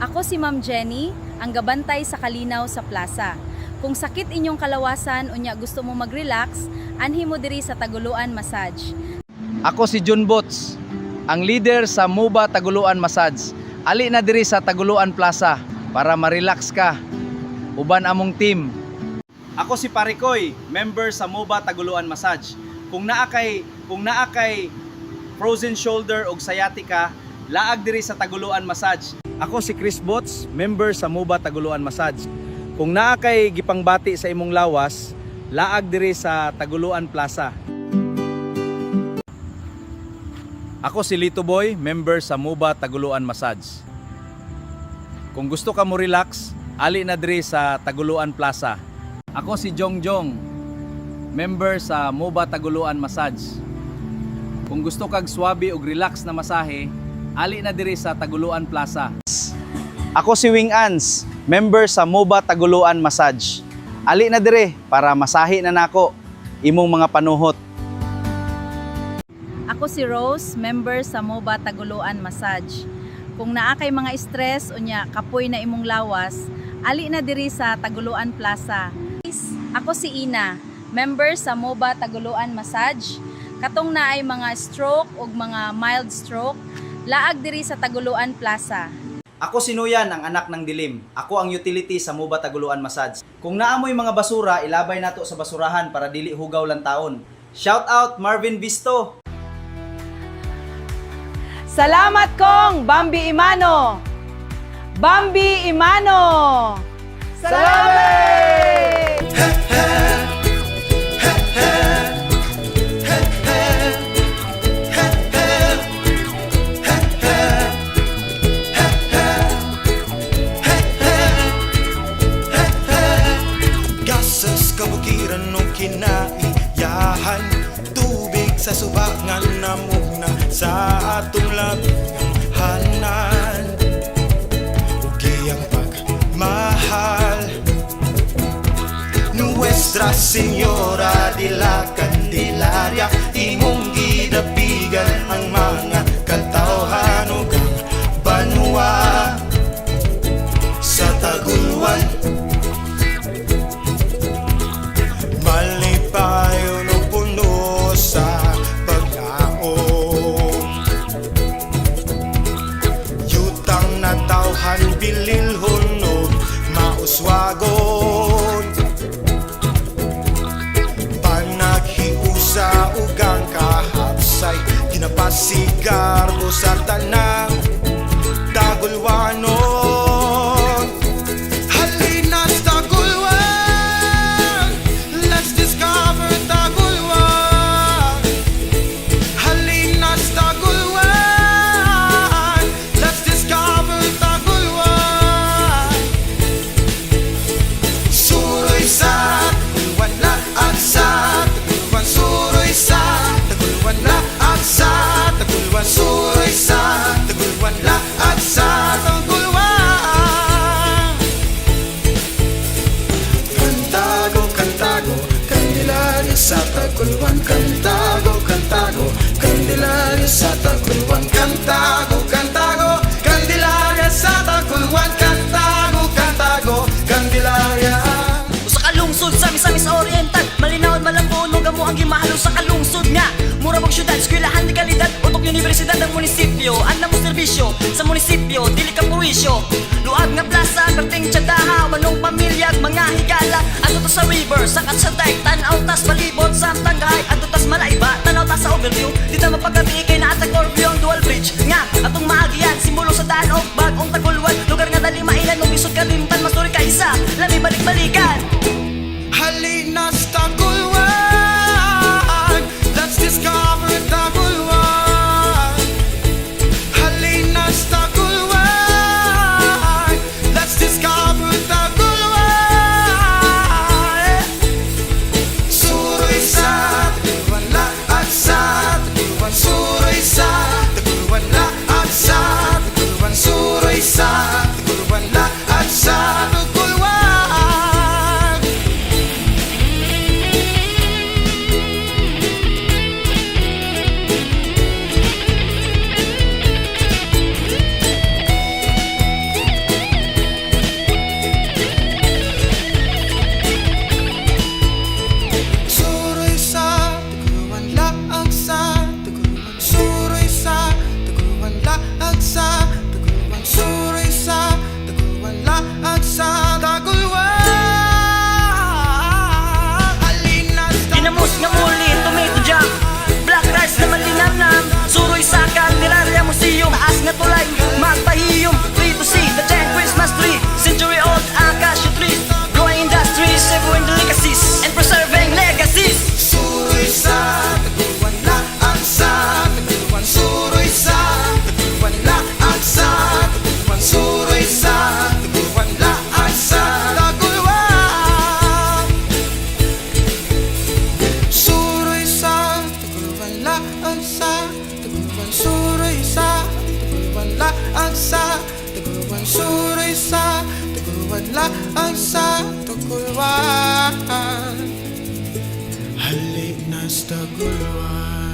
Ako si Ma'am Jenny, ang gabantay sa kalinaw sa plaza. Kung sakit inyong kalawasan unya gusto mo mag-relax, anhi mo diri sa Taguluan Massage. Ako si Jun Bots, ang leader sa MOBA Taguluan Massage. Ali na diri sa Taguluan Plaza para ma-relax ka. Uban among team. Ako si Parikoy, member sa MOBA Taguluan Massage. Kung naa kay frozen shoulder o sciatica, laag diri sa Taguluan Massage. Ako si Chris Bots, member sa MOBA Taguluan Massage. Kung naa kay gipangbati sa imong lawas, laag diri sa Taguluan Plaza. Ako si Lito Boy, member sa MOBA Taguluan Massage. Kung gusto ka mo relax, ali na diri sa Taguluan Plaza. Ako si Jongjong, member sa MOBA Taguluan Massage. Kung gusto kag swabe ug relax na masahe, ali na diri sa Taguluan Plaza. Ako si Wing Ans, member sa MOBA Taguluan Massage. Ali na dire para masahi na nako imong mga panuhot. Ako si Rose, member sa MOBA Taguluan Massage. Kung naa kay mga stress unya kapoy na imong lawas, ali na diri sa Taguluan Plaza. Ako si Ina, member sa MOBA Taguluan Massage. Katong naay mga stroke ug mga mild stroke, laag diri sa Taguluan Plaza. Ako si Nuyan, ang anak ng dilim. Ako ang utility sa MOBA Taguluan Massage. Kung naamoy mga basura, ilabay nato sa basurahan para dili hugaw lang taon. Shout out Marvin Visto. Salamat kong Bambi Imano! Bambi Imano! Salamat! Gasas kabukiran no kinaiyahan, tubig sa subangan namugna sa atong labing hanan. Ugi ang pagmahal, Nuestra Señora de la Candelaria, imong gidapigan ang mga katawhan ug ang banwa sa Taguluan. Malipayon o puno sa paglaom, yutang na tawhan bililhon o mauswagon, panaghiusa ug ang kahapsay, ginapasigarbo sa tanang Tagulwanon. Halinas Tagulwan, let's discover Tagulwan. Halinas Tagulwan, let's discover Tagulwan. Suroy sa Tagulwan laag sa Tagulwan, suroy sa Tagulwan laag sa Tagulwan, suroy sa Tagulwan laag sa Tagulwan. Cantago, Cantago, Candelaria sa Tagulwan. Cantago, Cantago, Candelaria sa Tagulwan. Cantago, Cantago, Candelaria sa Tagulwan. Cantago, Cantago, Candelaria. Sa kalungsod sa Misamis Oriental, malinaw at malapunog mo ang gimahalo sa kalungsod nga. Mura mong syudad, eskwelahan de kalidad, utok universidad ng munisipyo. Ang mo serbisyo sa munisipyo, dili ka puwisyo. Luag nga plaza, berting tiyadaha, manong pamilya at mga higala. Ato to sa river, sakat sa dike, tanaw tas palibot sa tanggay. Ato tas malayba, tanaw tas sa overview. Dito mapagabi kay naatag Corview ang dual bridge. Nga, atong maagian, simbolo sa daan o bagong Tagulwan. Lugar nga dali mailan, umisod kalimtan, masuri ka isa, lami balik-balikan. Halinas Tagulwan, let's discover Tagulwan. Halinas Tagulwan, let's discover Tagulwan. Suroy sa Tagulwan laag sa Tagulwan, suroy sa Tagulwan laag sa Tagulwan, suroy sa Tagulwan laag sa Tagulwan. Tagulwan laang sa Tagulwan. Halik na sa Tagulwan.